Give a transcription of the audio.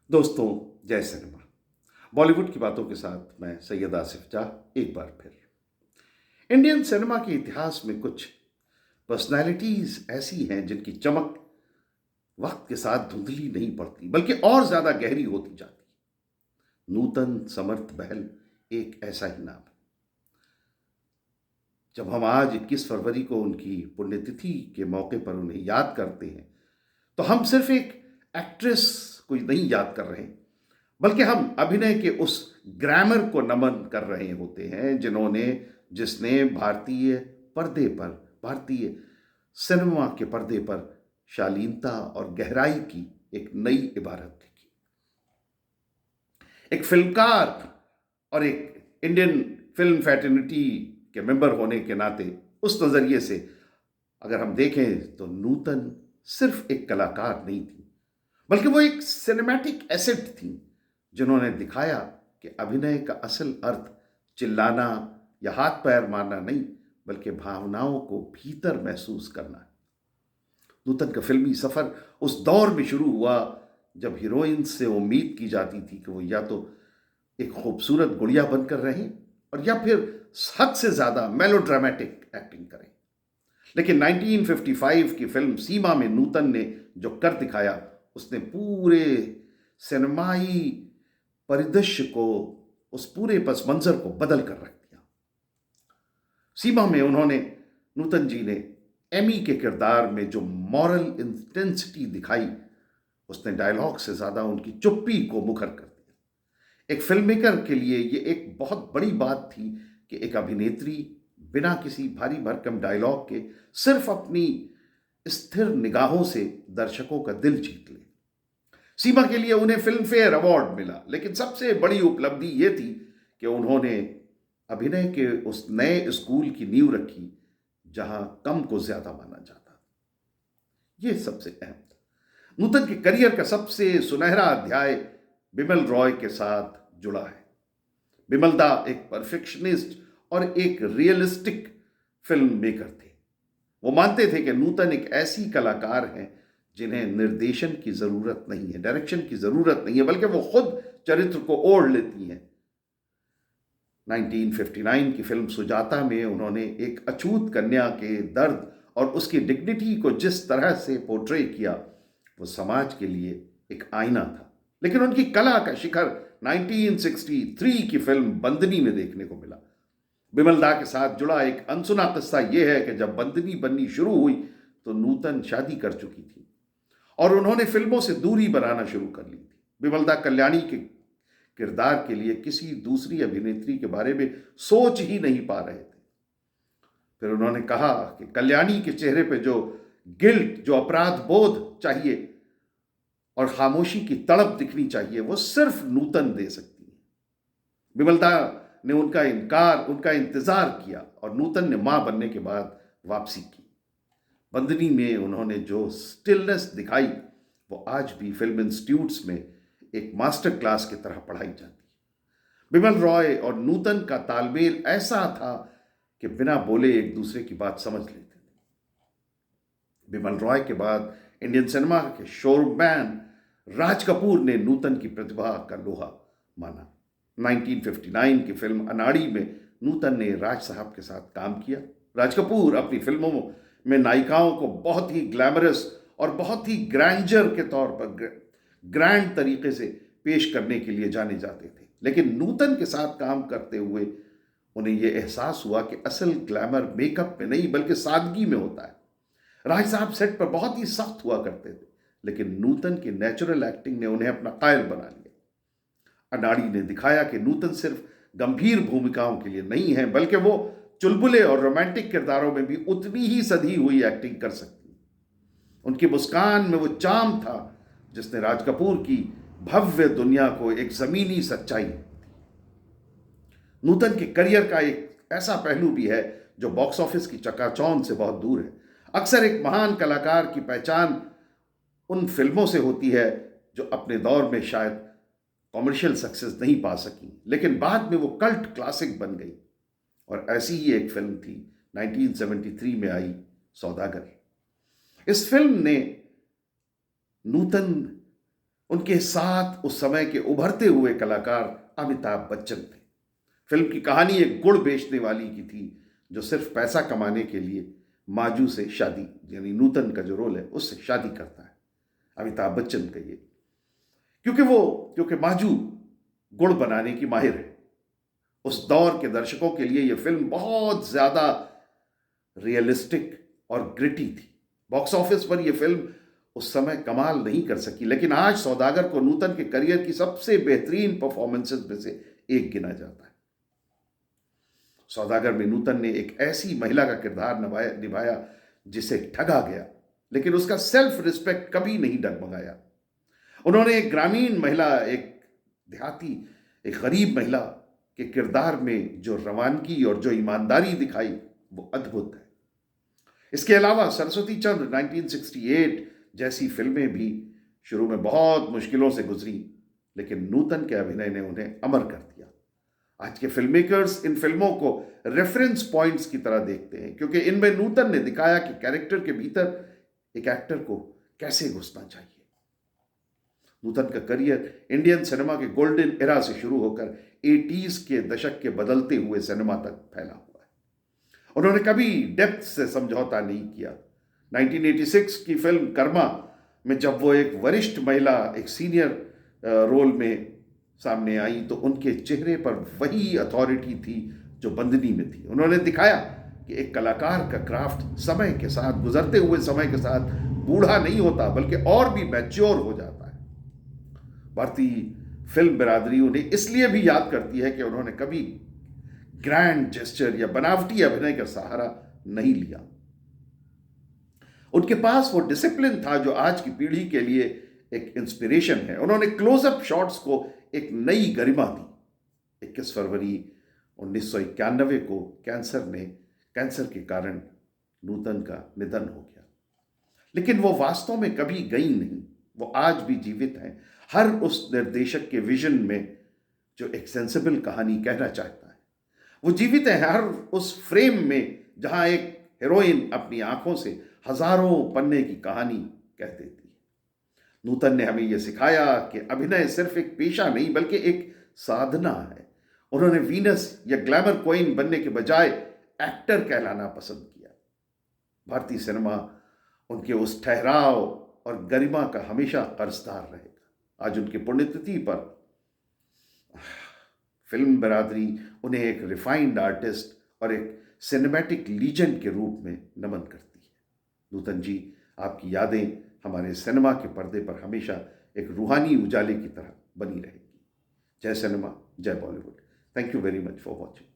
दोस्तों, जय सिनेमा। बॉलीवुड की बातों के साथ मैं सैयद आसिफ जाह एक बार फिर। इंडियन सिनेमा के इतिहास में कुछ पर्सनैलिटीज ऐसी हैं जिनकी चमक वक्त के साथ धुंधली नहीं पड़ती बल्कि और ज्यादा गहरी होती जाती है। नूतन समर्थ बहल एक ऐसा ही नाम है। जब हम आज 21 फरवरी को उनकी पुण्यतिथि के मौके पर उन्हें याद करते हैं तो हम सिर्फ एक एक्ट्रेस को नहीं याद कर रहे, बल्कि हम अभिनय के उस ग्रामर को नमन कर रहे होते हैं जिसने भारतीय सिनेमा के पर्दे पर शालीनता और गहराई की एक नई इबारत लिखी। एक फिल्मकार और एक इंडियन फिल्म फैटर्निटी के मेंबर होने के नाते उस नजरिए से अगर हम देखें तो नूतन सिर्फ एक कलाकार नहीं थी, बल्कि वो एक सिनेमैटिक एसेट थी जिन्होंने दिखाया कि अभिनय का असल अर्थ चिल्लाना या हाथ पैर मारना नहीं, बल्कि भावनाओं को भीतर महसूस करना है। नूतन का फिल्मी सफर उस दौर में शुरू हुआ जब हीरोइन से उम्मीद की जाती थी कि वो या तो एक खूबसूरत गुड़िया बनकर रहें और या फिर हद से ज्यादा मेलोड्रामेटिक एक्टिंग करें। लेकिन 1955 की फिल्म सीमा में नूतन ने जो कर दिखाया, उसने पूरे सिनेमाई परिदृश्य को, उस पूरे पस मंजर को बदल कर रख दिया। सीमा में नूतन जी ने एमी के किरदार में जो मॉरल इंटेंसिटी दिखाई, उसने डायलॉग से ज्यादा उनकी चुप्पी को मुखर कर दिया। एक फिल्म मेकर के लिए ये एक बहुत बड़ी बात थी कि एक अभिनेत्री बिना किसी भारी भरकम डायलॉग के सिर्फ अपनी स्थिर निगाहों से दर्शकों का दिल जीत ले। सीमा के लिए उन्हें फिल्म फेयर अवार्ड मिला, लेकिन सबसे बड़ी उपलब्धि यह थी कि उन्होंने अभिनय के उस नए स्कूल की नींव रखी जहां कम को ज्यादा माना जाता। यह सबसे अहम था। नूतन के करियर का सबसे सुनहरा अध्याय बिमल रॉय के साथ जुड़ा है। बिमल दा एक परफेक्शनिस्ट और एक रियलिस्टिक फिल्म मेकर थे। वो मानते थे कि नूतन एक ऐसी कलाकार हैं जिन्हें निर्देशन की जरूरत नहीं है, डायरेक्शन की जरूरत नहीं है, बल्कि वो खुद चरित्र को ओढ़ लेती हैं। 1959 की फिल्म सुजाता में उन्होंने एक अछूत कन्या के दर्द और उसकी डिग्निटी को जिस तरह से पोर्ट्रे किया, वो समाज के लिए एक आईना था। लेकिन उनकी कला का शिखर 1963 की फिल्म बंदनी में देखने को मिला। बिमल दा के साथ जुड़ा एक अनसुना किस्सा यह है कि जब बंदनी बननी शुरू हुई तो नूतन शादी कर चुकी थी और उन्होंने फिल्मों से दूरी बनाना शुरू कर ली थी। बिमल दा कल्याणी के किरदार के लिए किसी दूसरी अभिनेत्री के बारे में सोच ही नहीं पा रहे थे। फिर उन्होंने कहा कि कल्याणी के चेहरे पे जो गिल्ट, जो अपराध बोध चाहिए और खामोशी की तड़प दिखनी चाहिए, वो सिर्फ नूतन दे सकती है। बिमल दा ने उनका इंतजार किया और नूतन ने मां बनने के बाद वापसी की। बंदनी में उन्होंने जो स्टिलनेस दिखाई, वो आज भी फिल्म इंस्टीट्यूट्स में एक मास्टर क्लास की तरह पढ़ाई जाती है। बिमल रॉय और नूतन का तालमेल ऐसा था कि बिना बोले एक दूसरे की बात समझ लेते थे। बिमल रॉय के बाद इंडियन सिनेमा के शोमैन राज कपूर ने नूतन की प्रतिभा का लोहा माना। 1959 की फिल्म अनाड़ी में नूतन ने राज साहब के साथ काम किया। राज कपूर अपनी फिल्मों में नायिकाओं को बहुत ही ग्लैमरस और बहुत ही ग्रैंडर के तौर पर ग्रैंड तरीके से पेश करने के लिए जाने जाते थे, लेकिन नूतन के साथ काम करते हुए उन्हें यह एहसास हुआ कि असल ग्लैमर मेकअप में नहीं बल्कि सादगी में होता है। राज साहब सेट पर बहुत ही सख्त हुआ करते थे, लेकिन नूतन की नेचुरल एक्टिंग ने उन्हें अपना कायल बना लिया। अनाड़ी ने दिखाया कि नूतन सिर्फ गंभीर भूमिकाओं के लिए नहीं है, बल्कि वो चुलबुले और रोमांटिक किरदारों में भी उतनी ही सधी हुई एक्टिंग कर सकती। उनकी मुस्कान में वो चार्म था जिसने राज कपूर की भव्य दुनिया को एक जमीनी सच्चाई दी। नूतन के करियर का एक ऐसा पहलू भी है जो बॉक्स ऑफिस की चकाचौंध से बहुत दूर है। अक्सर एक महान कलाकार की पहचान उन फिल्मों से होती है जो अपने दौर में शायद कॉमर्शियल सक्सेस नहीं पा सकी, लेकिन बाद में वो कल्ट क्लासिक बन गई। और ऐसी ही एक फिल्म थी 1973 में आई सौदागर। इस फिल्म ने नूतन उनके साथ उस समय के उभरते हुए कलाकार अमिताभ बच्चन थे। फिल्म की कहानी एक गुड़ बेचने वाली की थी जो सिर्फ पैसा कमाने के लिए माजू से शादी, यानी नूतन का जो रोल है उससे शादी करता है, अमिताभ बच्चन का ये, क्योंकि माजू गुड़ बनाने की माहिर है। उस दौर के दर्शकों के लिए यह फिल्म बहुत ज्यादा रियलिस्टिक और ग्रिटी थी। बॉक्स ऑफिस पर यह फिल्म उस समय कमाल नहीं कर सकी, लेकिन आज सौदागर को नूतन के करियर की सबसे बेहतरीन परफॉर्मेंसेस में से एक गिना जाता है। सौदागर में नूतन ने एक ऐसी महिला का किरदार निभाया जिसे ठगा गया, लेकिन उसका सेल्फ रिस्पेक्ट कभी नहीं डगमगाया। उन्होंने एक ग्रामीण महिला, एक देहाती, एक गरीब महिला के किरदार में जो रवानगी और जो ईमानदारी दिखाई वो अद्भुत है। इसके अलावा सरस्वती चंद्र 1968 जैसी फिल्में भी शुरू में बहुत मुश्किलों से गुजरी, लेकिन नूतन के अभिनय ने उन्हें अमर कर दिया। आज के फिल्म मेकर्स इन फिल्मों को रेफरेंस पॉइंट्स की तरह देखते हैं, क्योंकि इनमें नूतन ने दिखाया कि कैरेक्टर के भीतर एक एक्टर को कैसे घुसना चाहिए। नूतन का करियर इंडियन सिनेमा के गोल्डन एरा से शुरू होकर 80s के दशक के बदलते हुए सिनेमा तक फैला हुआ है। उन्होंने कभी डेप्थ से समझौता नहीं किया। 1986 की फिल्म कर्मा में जब वो एक वरिष्ठ महिला, एक सीनियर रोल में सामने आई, तो उनके चेहरे पर वही अथॉरिटी थी जो बंदनी में थी। उन्होंने दिखाया कि एक कलाकार का क्राफ्ट समय के साथ, गुजरते हुए समय के साथ बूढ़ा नहीं होता, बल्कि और भी मैच्योर हो जाता है। भारतीय फिल्म बिरादरी उन्हें इसलिए भी याद करती है कि उन्होंने कभी ग्रैंड जेस्चर या बनावटी अभिनय का सहारा नहीं लिया। उनके पास वो डिसिप्लिन था जो आज की पीढ़ी के लिए एक इंस्पिरेशन है। उन्होंने क्लोजअप शॉट्स को एक नई गरिमा दी। 21 फरवरी 1991 को कैंसर के कारण नूतन का निधन हो गया, लेकिन वो वास्तव में कभी गई नहीं। वो आज भी जीवित हैं, हर उस निर्देशक के विजन में जो एक सेंसिबल कहानी कहना चाहता है। वो जीवित है हर उस फ्रेम में जहां एक हीरोइन अपनी आंखों से हजारों पन्ने की कहानी कह देती है। नूतन ने हमें यह सिखाया कि अभिनय सिर्फ एक पेशा नहीं बल्कि एक साधना है। उन्होंने वीनस या ग्लैमर क्वीन बनने के बजाय एक्टर कहलाना पसंद किया। भारतीय सिनेमा उनके उस ठहराव और गरिमा का हमेशा कर्जदार रहेगा। आज उनकी पुण्यतिथि पर फिल्म बिरादरी उन्हें एक रिफाइंड आर्टिस्ट और एक सिनेमैटिक लीजेंड के रूप में नमन करती है। नूतन जी, आपकी यादें हमारे सिनेमा के पर्दे पर हमेशा एक रूहानी उजाले की तरह बनी रहेगी। जय सिनेमा, जय Bollywood. Thank you very much for watching.